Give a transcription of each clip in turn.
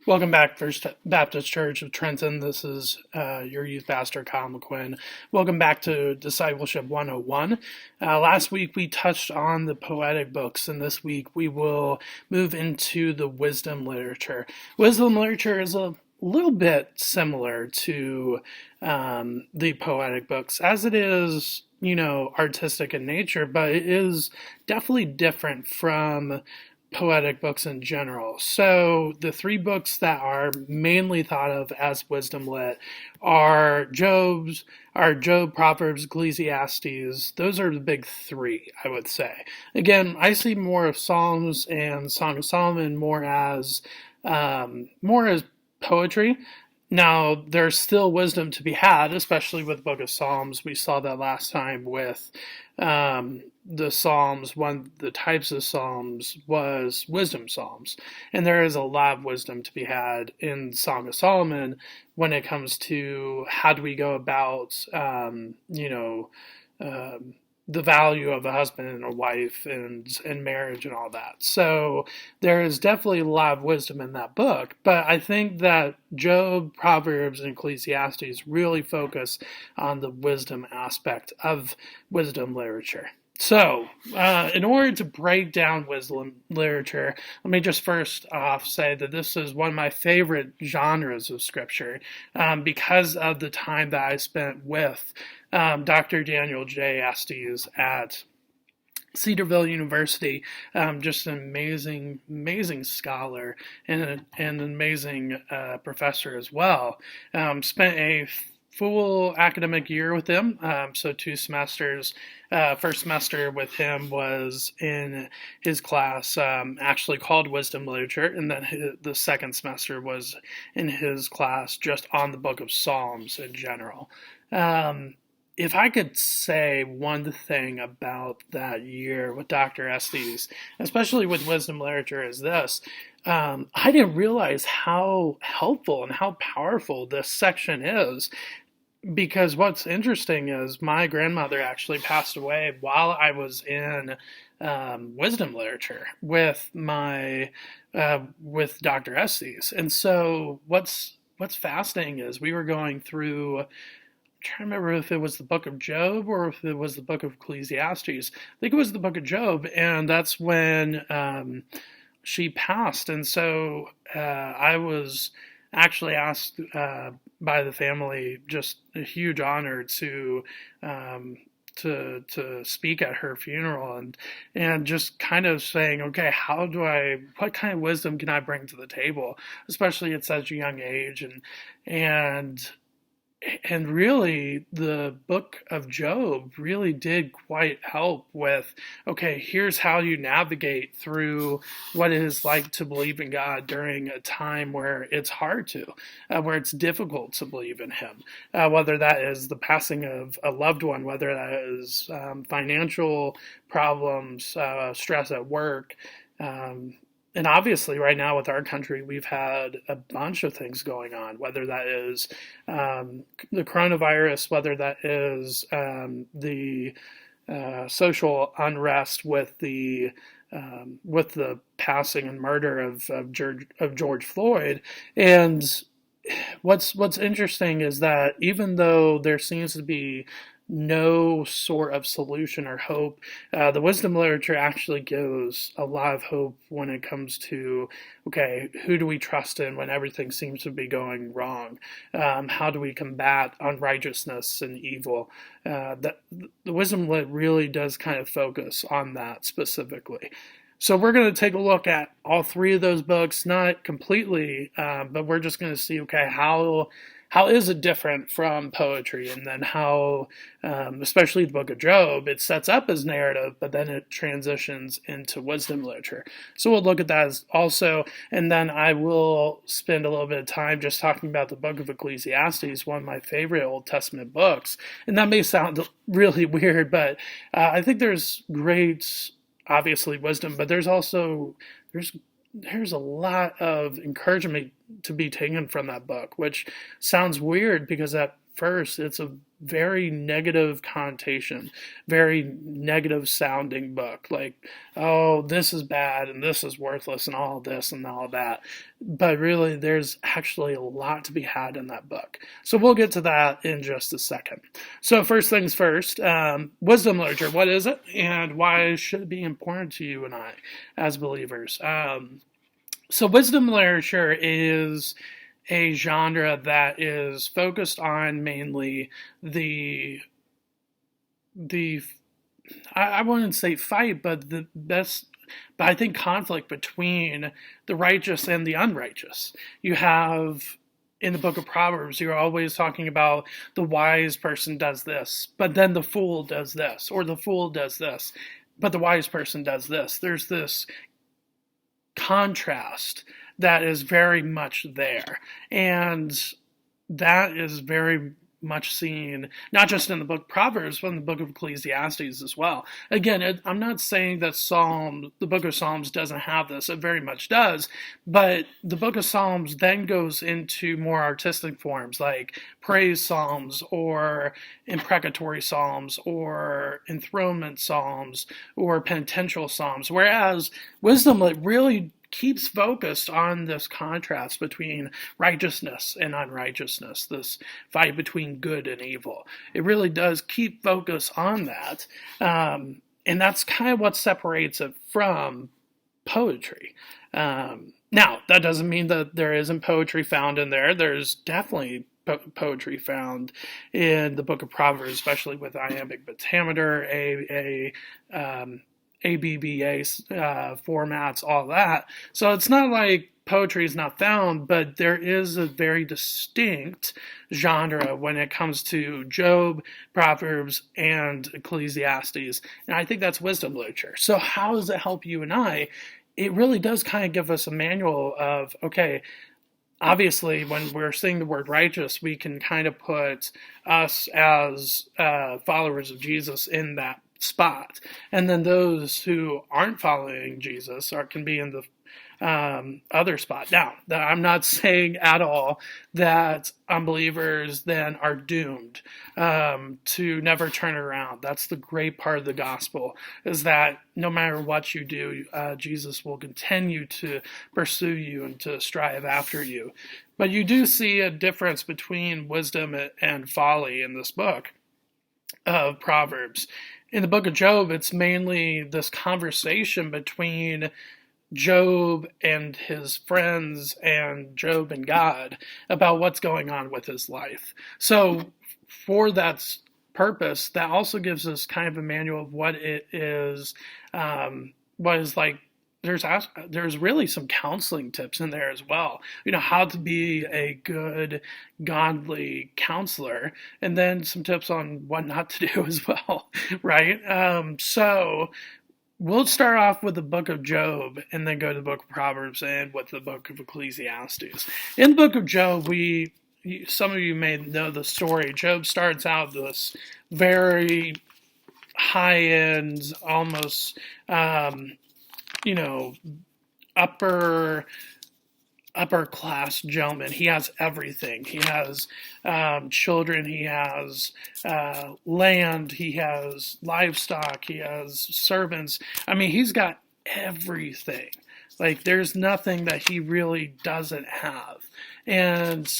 Welcome back, First Baptist Church of Trenton. This is your youth pastor, Kyle McQuinn. Welcome back to Discipleship 101. Last week we touched on the poetic books, and this week we will move into the wisdom literature. Wisdom literature is a little bit similar to the poetic books, as it is, artistic in nature, but it is definitely different from poetic books in general. So the three books that are mainly thought of as wisdom lit are Job, Proverbs, Ecclesiastes. Those are the big three, I would say. Again, I see more of Psalms and Song of Solomon more as poetry. Now, there's still wisdom to be had, especially with the book of Psalms. We saw that last time with the Psalms. One of the types of Psalms was wisdom Psalms. And there is a lot of wisdom to be had in Song of Solomon when it comes to how do we go about, the value of a husband and a wife and marriage and all that. So there is definitely a lot of wisdom in that book, but I think that Job, Proverbs, and Ecclesiastes really focus on the wisdom aspect of wisdom literature. So, in order to break down wisdom literature, let me just first off say that this is one of my favorite genres of scripture because of the time that I spent with Dr. Daniel J. Estes at Cedarville University. Just an amazing scholar and an amazing professor as well. Spent a full academic year with him, so 2 semesters. First semester with him was in his class actually called Wisdom Literature, and then the second semester was in his class just on the book of Psalms in general. If I could say one thing about that year with Dr. Estes, especially with wisdom literature, is this. I didn't realize how helpful and how powerful this section is. Because what's interesting is my grandmother actually passed away while I was in wisdom literature with Dr. Estes. And so what's fascinating is we were going through, I'm trying to remember if it was the book of Job or if it was the book of Ecclesiastes. I think it was the book of Job, and that's when she passed. And so I was actually asked by the family, just a huge honor to speak at her funeral and just kind of saying, okay, what kind of wisdom can I bring to the table, especially at such a young age, and really, the book of Job really did quite help with, okay, here's how you navigate through what it is like to believe in God during a time where it's hard to, where it's difficult to believe in Him, whether that is the passing of a loved one, whether that is financial problems, stress at work, and obviously, right now with our country, we've had a bunch of things going on, whether that is the coronavirus, whether that is the social unrest with the passing and murder of George Floyd. And what's interesting is that even though there seems to be no sort of solution or hope, the wisdom literature actually gives a lot of hope when it comes to, okay, who do we trust in when everything seems to be going wrong? How do we combat unrighteousness and evil? The wisdom lit really does kind of focus on that specifically. So we're going to take a look at all three of those books, not completely, but we're just going to see, okay, how is it different from poetry? And then how, especially the book of Job, it sets up as narrative, but then it transitions into wisdom literature. So we'll look at that as also, and then I will spend a little bit of time just talking about the book of Ecclesiastes, one of my favorite Old Testament books. And that may sound really weird, but I think there's great, obviously, wisdom, but there's a lot of encouragement to be taken from that book, which sounds weird because at first, it's a very negative connotation, very negative sounding book. Like, oh, this is bad and this is worthless and all this and all that. But really, there's actually a lot to be had in that book. So we'll get to that in just a second. So first things first, wisdom literature. What is it, and why should it be important to you and I as believers? So wisdom literature is a genre that is focused on mainly the I wouldn't say fight, but but I think conflict between the righteous and the unrighteous. You have in the book of Proverbs, you're always talking about the wise person does this, but then the fool does this, or the fool does this, but the wise person does this. There's this contrast that is very much there. And that is very much seen, not just in the book of Proverbs, but in the book of Ecclesiastes as well. Again, I'm not saying that the book of Psalms doesn't have this. It very much does. But the book of Psalms then goes into more artistic forms like praise psalms or imprecatory psalms or enthronement psalms or penitential psalms. Whereas wisdom really keeps focused on this contrast between righteousness and unrighteousness, this fight between good and evil. It really does keep focus on that. And that's kind of what separates it from poetry. Now, that doesn't mean that there isn't poetry found in there. There's definitely poetry found in the book of Proverbs, especially with iambic pentameter, ABBA formats, all that. So it's not like poetry is not found, but there is a very distinct genre when it comes to Job, Proverbs, and Ecclesiastes. And I think that's wisdom literature. So how does it help you and I? It really does kind of give us a manual of, okay, obviously, when we're saying the word righteous, we can kind of put us as followers of Jesus in that spot. And then those who aren't following Jesus can be in the other spot. Now, I'm not saying at all that unbelievers then are doomed to never turn around. That's the great part of the gospel, is that no matter what you do, Jesus will continue to pursue you and to strive after you. But you do see a difference between wisdom and folly in this book of Proverbs. In the book of Job, it's mainly this conversation between Job and his friends and Job and God about what's going on with his life. So for that purpose, that also gives us kind of a manual of what it is, like. There's really some counseling tips in there as well. You know, how to be a good, godly counselor, and then some tips on what not to do as well, right? So we'll start off with the book of Job and then go to the book of Proverbs and with the book of Ecclesiastes. In the book of Job, some of you may know the story. Job starts out this very high-end, almost upper class gentleman. He has everything. He has children. He has land. He has livestock. He has servants. I mean, he's got everything. Like, there's nothing that he really doesn't have. And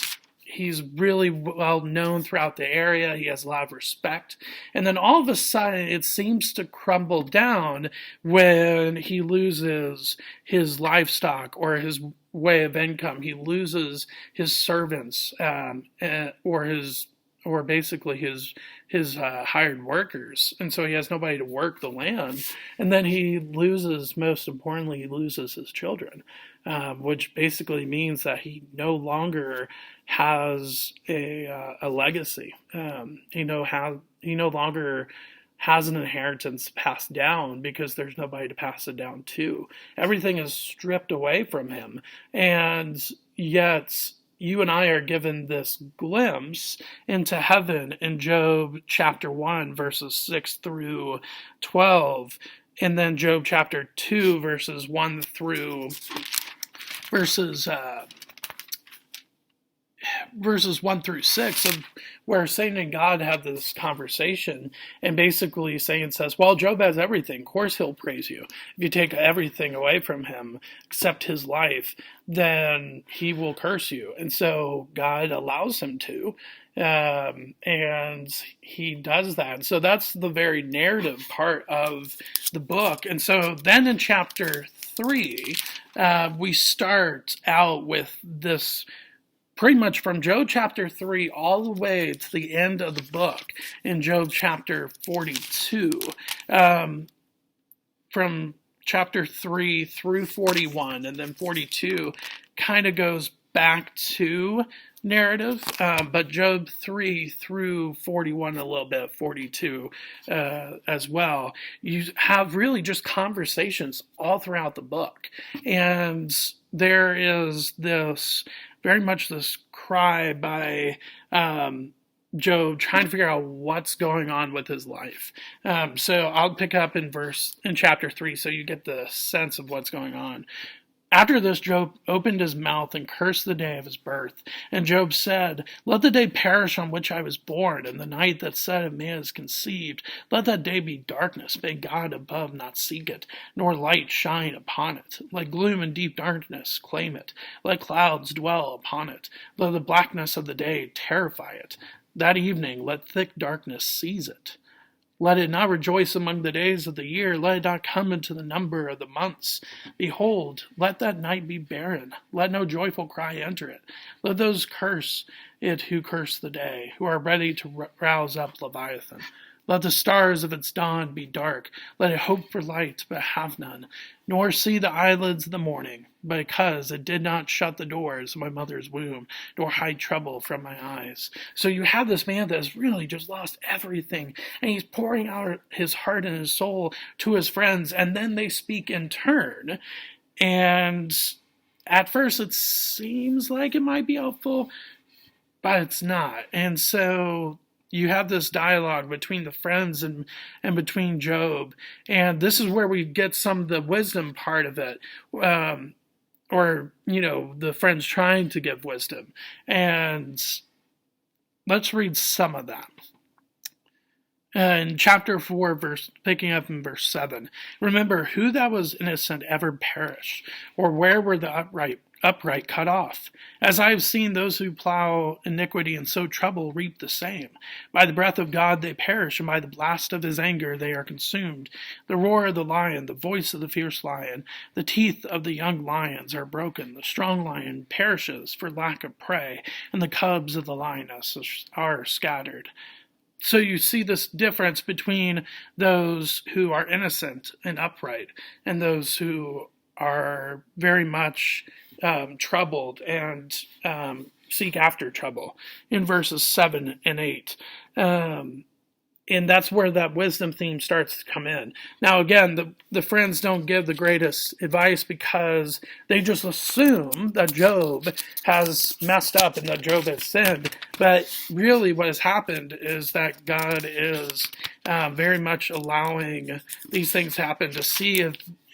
he's really well known throughout the area. He has a lot of respect. And then all of a sudden, it seems to crumble down when he loses his livestock or his way of income. He loses his servants or basically his hired workers. And so he has nobody to work the land. And then most importantly, he loses his children, which basically means that he no longer has a legacy. He no longer has an inheritance passed down because there's nobody to pass it down to. Everything is stripped away from him. And yet you and I are given this glimpse into heaven in Job chapter 1, verses 6 through 12. And then Job chapter 2, verses 1 through verses 1 through 6 of where Satan and God have this conversation, and basically Satan says, well, Job has everything. Of course he'll praise you. If you take everything away from him except his life, then he will curse you. And so God allows him to. And he does that. So that's the very narrative part of the book. And so then in chapter 3, we start out with this pretty much from Job chapter 3 all the way to the end of the book in Job chapter 42. From chapter 3 through 41, and then 42 kind of goes back to narrative, but Job 3 through 41 a little bit, 42 as well. You have really just conversations all throughout the book. And there is this, very much this cry by Job trying to figure out what's going on with his life. So I'll pick up in chapter 3 so you get the sense of what's going on. After this, Job opened his mouth and cursed the day of his birth. And Job said, let the day perish on which I was born, and the night that said a man is conceived. Let that day be darkness. May God above not seek it, nor light shine upon it. Let gloom and deep darkness claim it. Let clouds dwell upon it. Let the blackness of the day terrify it. That evening let thick darkness seize it. Let it not rejoice among the days of the year. Let it not come into the number of the months. Behold, let that night be barren. Let no joyful cry enter it. Let those curse it who curse the day, who are ready to rouse up Leviathan. Let the stars of its dawn be dark. Let it hope for light, but have none, nor see the eyelids of the morning, because it did not shut the doors of my mother's womb, nor hide trouble from my eyes. So you have this man that has really just lost everything, and he's pouring out his heart and his soul to his friends, and then they speak in turn. And at first it seems like it might be helpful, but it's not. And so you have this dialogue between the friends and between Job. And this is where we get some of the wisdom part of it. Or, the friends trying to give wisdom. And let's read some of that. In chapter 4, picking up in verse 7, remember, who that was innocent ever perished, or where were the upright cut off? As I have seen those who plow iniquity and sow trouble reap the same. By the breath of God they perish, and by the blast of his anger they are consumed. The roar of the lion, the voice of the fierce lion, the teeth of the young lions are broken. The strong lion perishes for lack of prey, and the cubs of the lioness are scattered. So you see this difference between those who are innocent and upright and those who are very much troubled and seek after trouble in verses 7 and 8. And that's where that wisdom theme starts to come in. Now, again, the friends don't give the greatest advice because they just assume that Job has messed up and that Job has sinned. But really what has happened is that God is very much allowing these things happen to see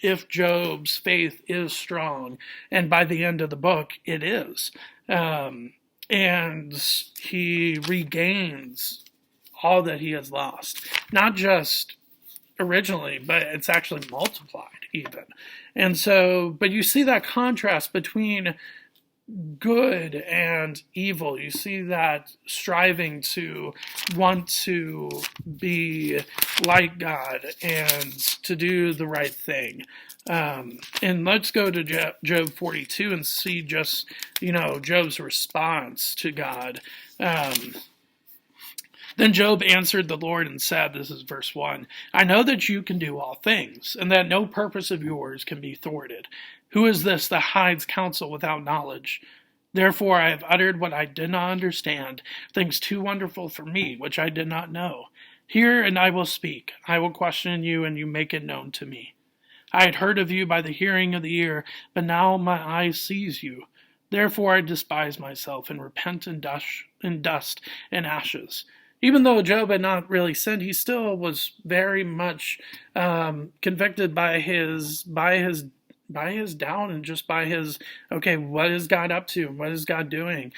if Job's faith is strong. And by the end of the book, it is. And he regains all that he has lost, not just originally, but it's actually multiplied even. And so, but you see that contrast between good and evil. You see that striving to want to be like God and to do the right thing. And let's go to Job 42 and see just, Job's response to God. Then Job answered the Lord and said, this is verse 1, I know that you can do all things, and that no purpose of yours can be thwarted. Who is this that hides counsel without knowledge? Therefore I have uttered what I did not understand, things too wonderful for me, which I did not know. Hear, and I will speak. I will question you, and you make it known to me. I had heard of you by the hearing of the ear, but now my eye sees you. Therefore I despise myself, and repent in dust and ashes. Even though Job had not really sinned, he still was very much convicted by his his doubt and just by his, okay, what is God up to? What is God doing?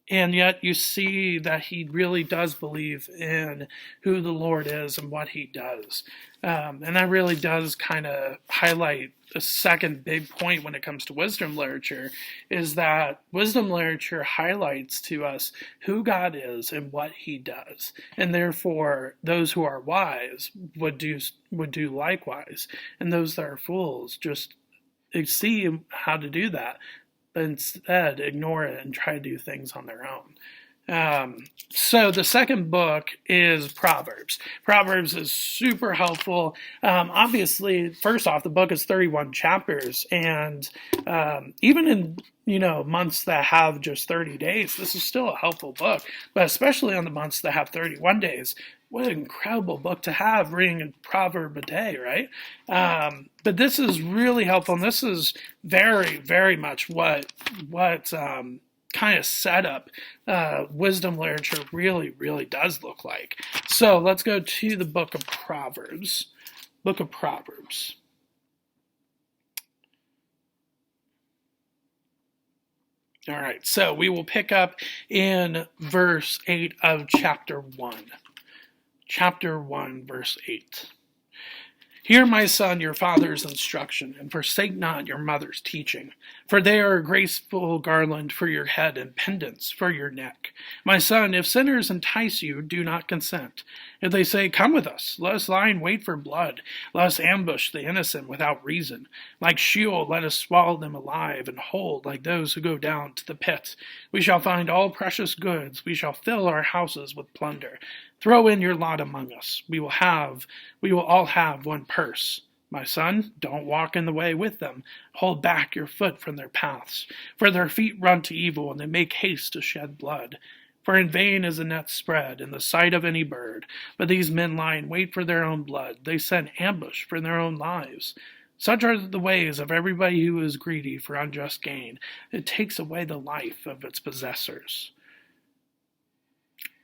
And yet you see that he really does believe in who the Lord is and what he does. And that really does kind of highlight the second big point when it comes to wisdom literature, is that wisdom literature highlights to us who God is and what he does. And therefore, those who are wise would do likewise. And those that are fools just see how to do that, but instead ignore it and try to do things on their own. So the second book is Proverbs. Proverbs is super helpful. Obviously, first off, the book is 31 chapters, and even in months that have just 30 days, this is still a helpful book. But especially on the months that have 31 days, what an incredible book to have, reading a proverb a day, right? But this is really helpful, and this is very, very much what kind of setup wisdom literature really, really does look like. So let's go to the book of Proverbs. Book of Proverbs. All right, so we will pick up in verse 8 of chapter 1. Chapter 1, verse 8. Hear, my son, your father's instruction, and forsake not your mother's teaching, for they are a graceful garland for your head and pendants for your neck. My son, if sinners entice you, do not consent. If they say, come with us, let us lie in wait for blood, let us ambush the innocent without reason. Like Sheol, let us swallow them alive, and hold like those who go down to the pit. We shall find all precious goods, we shall fill our houses with plunder. Throw in your lot among us. We will all have one purse. My son, don't walk in the way with them. Hold back your foot from their paths. For their feet run to evil, and they make haste to shed blood. For in vain is a net spread in the sight of any bird. But these men lie in wait for their own blood. They set ambush for their own lives. Such are the ways of everybody who is greedy for unjust gain. It takes away the life of its possessors.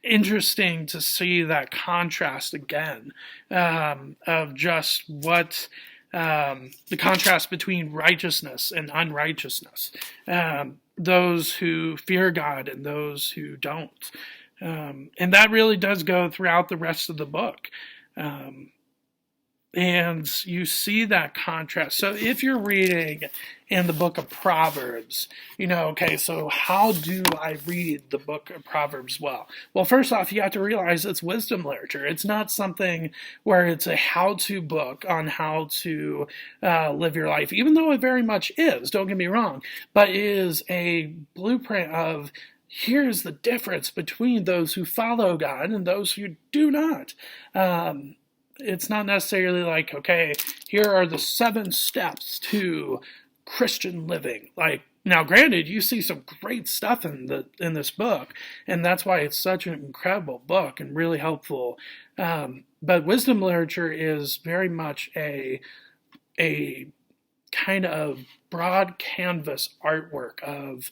Interesting to see that contrast again of just what the contrast between righteousness and unrighteousness, those who fear God and those who don't, and that really does go throughout the rest of the book. And you see that contrast. So if you're reading in the book of Proverbs, okay, so how do I read the book of Proverbs well? Well, first off, you have to realize it's wisdom literature. It's not something where it's a how-to book on how to live your life, even though it very much is, don't get me wrong, but it is a blueprint of here's the difference between those who follow God and those who do not. It's not necessarily like, okay, here are the 7 steps to Christian living. Like, now granted, you see some great stuff in this book, and that's why it's such an incredible book and really helpful. But wisdom literature is very much a kind of broad canvas artwork of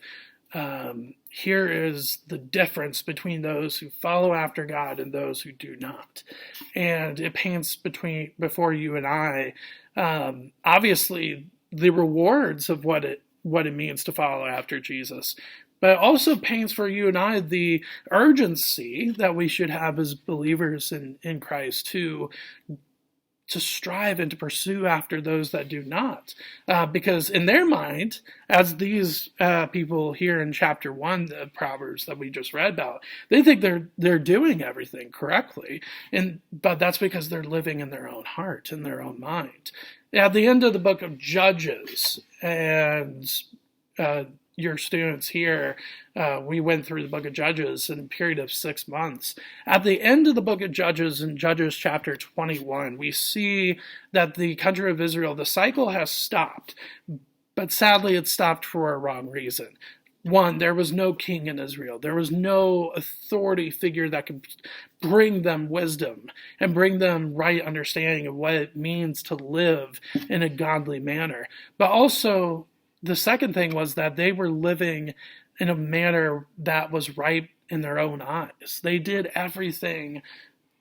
here is the difference between those who follow after God and those who do not. And it paints before you and I, obviously, the rewards of what it means to follow after Jesus, but it also paints for you and I the urgency that we should have as believers in Christ to strive and to pursue after those that do not. Because in their mind, as these people here in chapter 1 of Proverbs that we just read about, they think they're doing everything correctly. But that's because they're living in their own heart, in their own mind. At the end of the book of Judges, and your students here, we went through the book of Judges in a period of 6 months. At the end of the book of Judges, in Judges chapter 21, we see that the country of Israel, the cycle has stopped, but sadly it stopped for a wrong reason. One, there was no king in Israel. There was no authority figure that could bring them wisdom and bring them right understanding of what it means to live in a godly manner. But also, the second thing was that they were living in a manner that was right in their own eyes. They did everything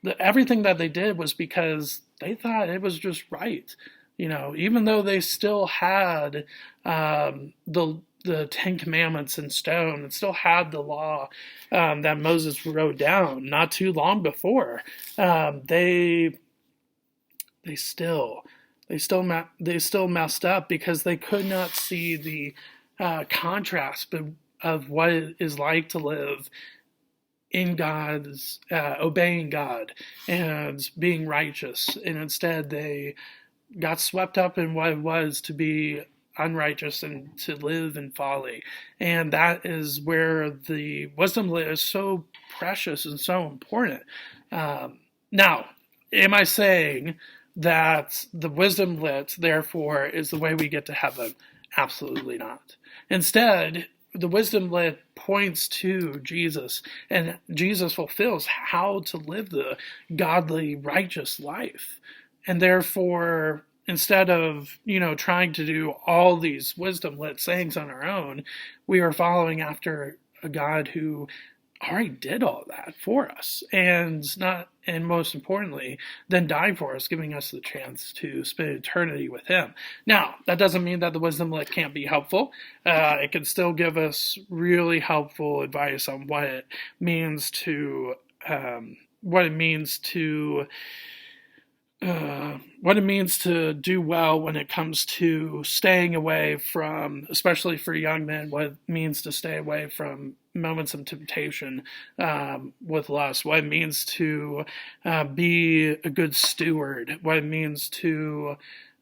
that they did was because they thought it was just right. Even though they still had the Ten Commandments in stone, and still had the law that Moses wrote down not too long before, they still they still messed up because they could not see the contrast of what it is like to live in God's obeying God and being righteous, and instead they got swept up in what it was to be unrighteous and to live in folly. And that is where the wisdom is so precious and so important. Now, am I saying that the wisdom lit, therefore, is the way we get to heaven? Absolutely not. Instead, the wisdom lit points to Jesus, and Jesus fulfills how to live the godly, righteous life. And therefore, instead of, trying to do all these wisdom lit sayings on our own, we are following after a God who already did all that for us, and most importantly, then died for us, giving us the chance to spend eternity with Him. Now, that doesn't mean that the wisdom lit can't be helpful. It can still give us really helpful advice on what it means to do well when it comes to staying away from, especially for young men, what it means to stay away from moments of temptation with lust, what it means to be a good steward, what it means to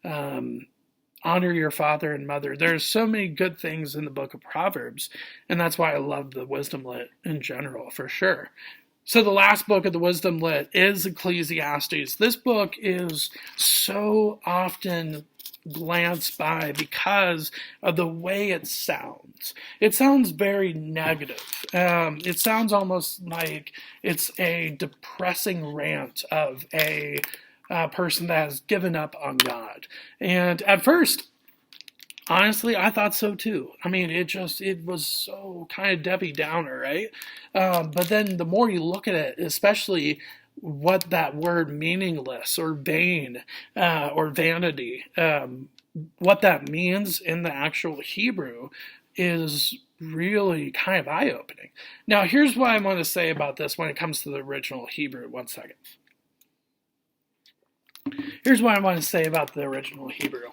honor your father and mother. There's so many good things in the book of Proverbs, and that's why I love the wisdom lit in general, for sure. So the last book of the wisdom lit is Ecclesiastes. This book is so often glanced by because of the way it sounds. It sounds very negative. It sounds almost like it's a depressing rant of a person that has given up on God. And at first, honestly, I thought so too. I mean, it was so kind of Debbie Downer, right? But then the more you look at it, especially what that word meaningless or vain or vanity, what that means in the actual Hebrew is really kind of eye-opening. Now, here's what I want to say about this when it comes to the original Hebrew. One second. Here's what I want to say about the original Hebrew.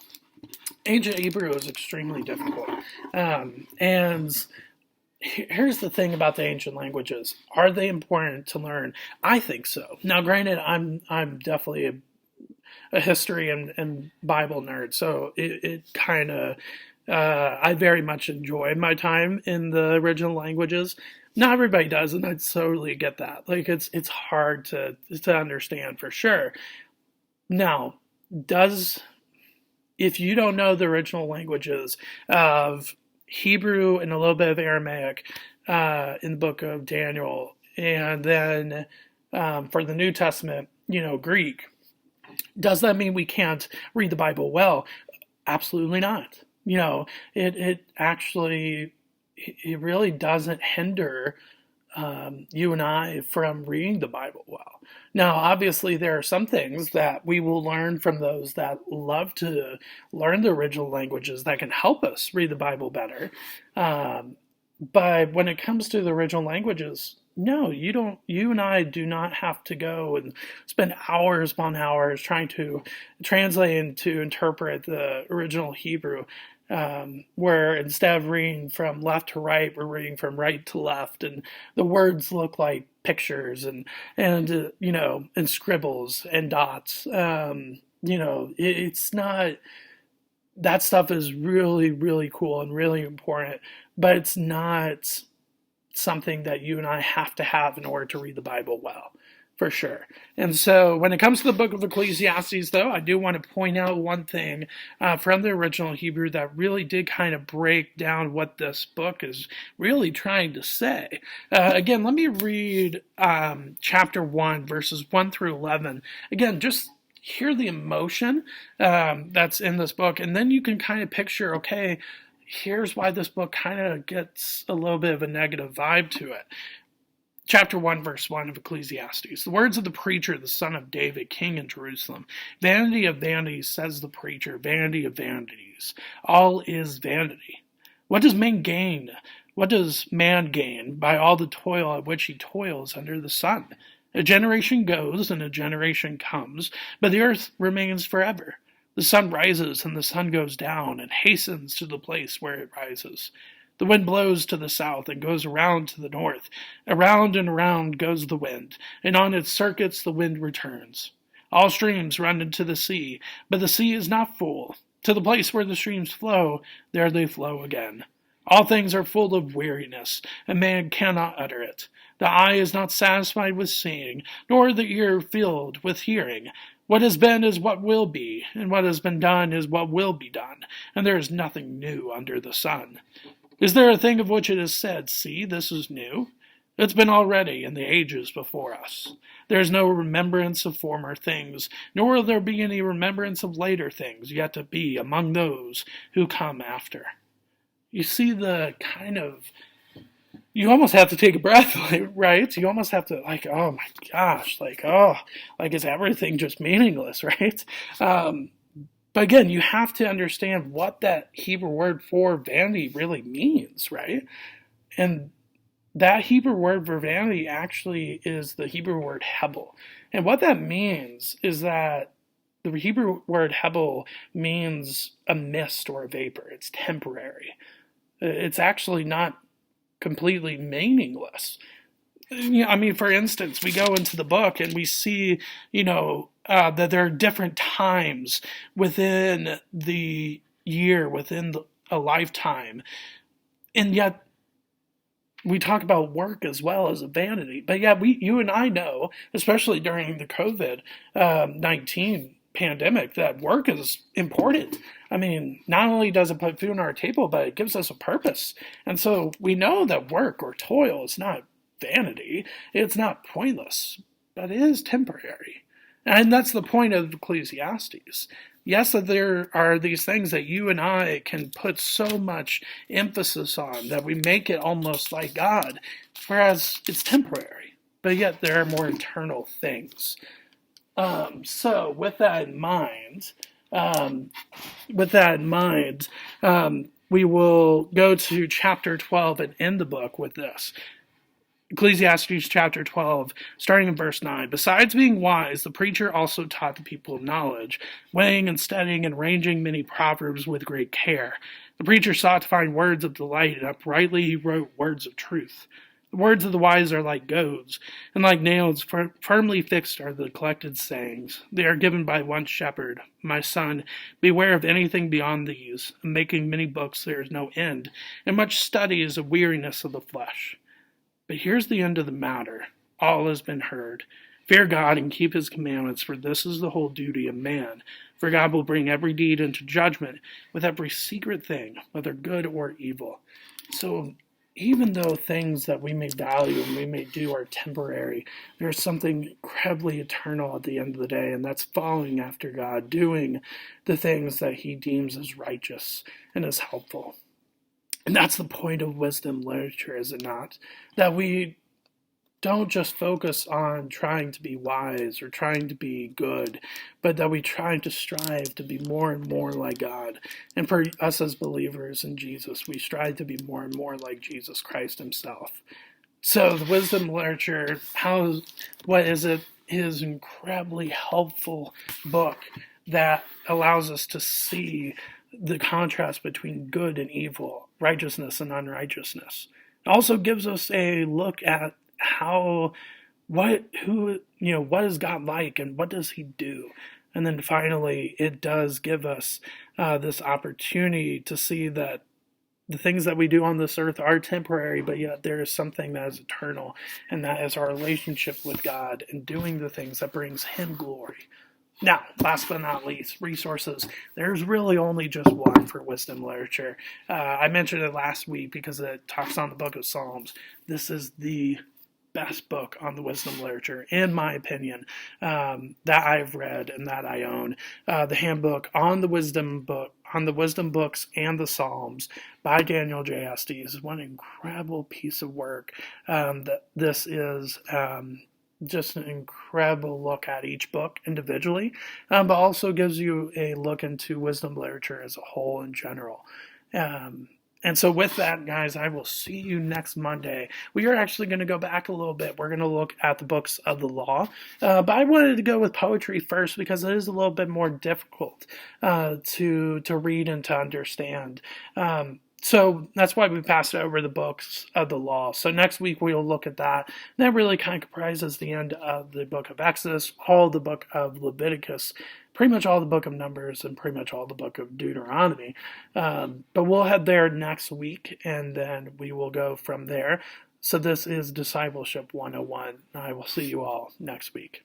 Ancient Hebrew is extremely difficult. And here's the thing about the ancient languages. Are they important to learn? I think so. Now, granted, I'm definitely a history and Bible nerd, so it kind of, I very much enjoy my time in the original languages. Not everybody does, and I totally get that. Like, it's hard to understand for sure. Now, if you don't know the original languages of Hebrew and a little bit of Aramaic in the book of Daniel, and then for the New Testament, Greek, does that mean we can't read the Bible well? Absolutely not. It actually, it really doesn't hinder you and I from reading the Bible well. Now, obviously, there are some things that we will learn from those that love to learn the original languages that can help us read the Bible better. But when it comes to the original languages, no, you don't. You and I do not have to go and spend hours upon hours trying to translate and to interpret the original Hebrew. Where instead of reading from left to right, we're reading from right to left, and the words look like pictures and scribbles and dots. It's not, that stuff is really, really cool and really important, but it's not something that you and I have to have in order to read the Bible well. For sure. And so when it comes to the book of Ecclesiastes, though, I do want to point out one thing from the original Hebrew that really did kind of break down what this book is really trying to say. Again, let me read chapter 1, verses 1 through 11. Again, just hear the emotion that's in this book, and then you can kind of picture, okay, here's why this book kind of gets a little bit of a negative vibe to it. Chapter 1, verse 1 of Ecclesiastes. The words of the preacher, the son of David, king in Jerusalem. Vanity of vanities, says the preacher, vanity of vanities. All is vanity. What does man gain? What does man gain by all the toil at which he toils under the sun? A generation goes and a generation comes, but the earth remains forever. The sun rises and the sun goes down and hastens to the place where it rises. The wind blows to the south and goes around to the north. Around and around goes the wind, and on its circuits the wind returns. All streams run into the sea, but the sea is not full. To the place where the streams flow, there they flow again. All things are full of weariness, and man cannot utter it. The eye is not satisfied with seeing, nor the ear filled with hearing. What has been is what will be, and what has been done is what will be done, and there is nothing new under the sun. Is there a thing of which it is said, see, this is new? It's been already in the ages before us. There is no remembrance of former things, nor will there be any remembrance of later things yet to be among those who come after. You see the kind of, you almost have to take a breath, right? You almost have to, oh my gosh, is everything just meaningless, right? But again, you have to understand what that Hebrew word for vanity really means, right? And that Hebrew word for vanity actually is the Hebrew word hebel. And what that means is that the Hebrew word hebel means a mist or a vapor. It's temporary. It's actually not completely meaningless. For instance, we go into the book and we see, that there are different times within the year, within a lifetime. And yet, we talk about work as well as a vanity. But yeah, you and I know, especially during the COVID-19 pandemic, that work is important. Not only does it put food on our table, but it gives us a purpose. And so we know that work or toil is not vanity. It's not pointless, but it is temporary. And that's the point of Ecclesiastes. Yes, that there are these things that you and I can put so much emphasis on that we make it almost like God, whereas it's temporary, but yet there are more eternal things. So with that in mind, we will go to chapter 12 and end the book with this. Ecclesiastes chapter 12, starting in verse 9. Besides being wise, the preacher also taught the people knowledge, weighing and studying and arranging many proverbs with great care. The preacher sought to find words of delight, and uprightly he wrote words of truth. The words of the wise are like goads, and like nails firmly fixed are the collected sayings. They are given by one shepherd. My son, beware of anything beyond these. In making many books there is no end, and much study is a weariness of the flesh. But here's the end of the matter. All has been heard. Fear God and keep his commandments, for this is the whole duty of man. For God will bring every deed into judgment with every secret thing, whether good or evil. So even though things that we may value and we may do are temporary, there's something incredibly eternal at the end of the day, and that's following after God, doing the things that he deems as righteous and as helpful. And that's the point of wisdom literature, is it not? That we don't just focus on trying to be wise or trying to be good, but that we try to strive to be more and more like God. And for us as believers in Jesus, we strive to be more and more like Jesus Christ himself. So the wisdom literature, what is it? It is an incredibly helpful book that allows us to see the contrast between good and evil, righteousness and unrighteousness. It also gives us a look at what is God like and what does he do? And then finally, it does give us this opportunity to see that the things that we do on this earth are temporary, but yet there is something that is eternal, and that is our relationship with God and doing the things that brings him glory. Now, last but not least, resources. There's really only just one for wisdom literature. I mentioned it last week because it talks on the book of Psalms. This is the best book on the wisdom literature, in my opinion, that I've read and that I own. The handbook on the wisdom books and the Psalms by Daniel J. Estes is one incredible piece of work. This is just an incredible look at each book individually, but also gives you a look into wisdom literature as a whole in general. And so with that, guys, I will see you next Monday. We are actually going to go back a little bit. We're going to look at the books of the law. But I wanted to go with poetry first because it is a little bit more difficult to read and to understand. So that's why we passed over the books of the law. So next week we'll look at that. And that really kind of comprises the end of the book of Exodus, all the book of Leviticus, pretty much all the book of Numbers, and pretty much all the book of Deuteronomy. But we'll head there next week, and then we will go from there. So this is Discipleship 101. I will see you all next week.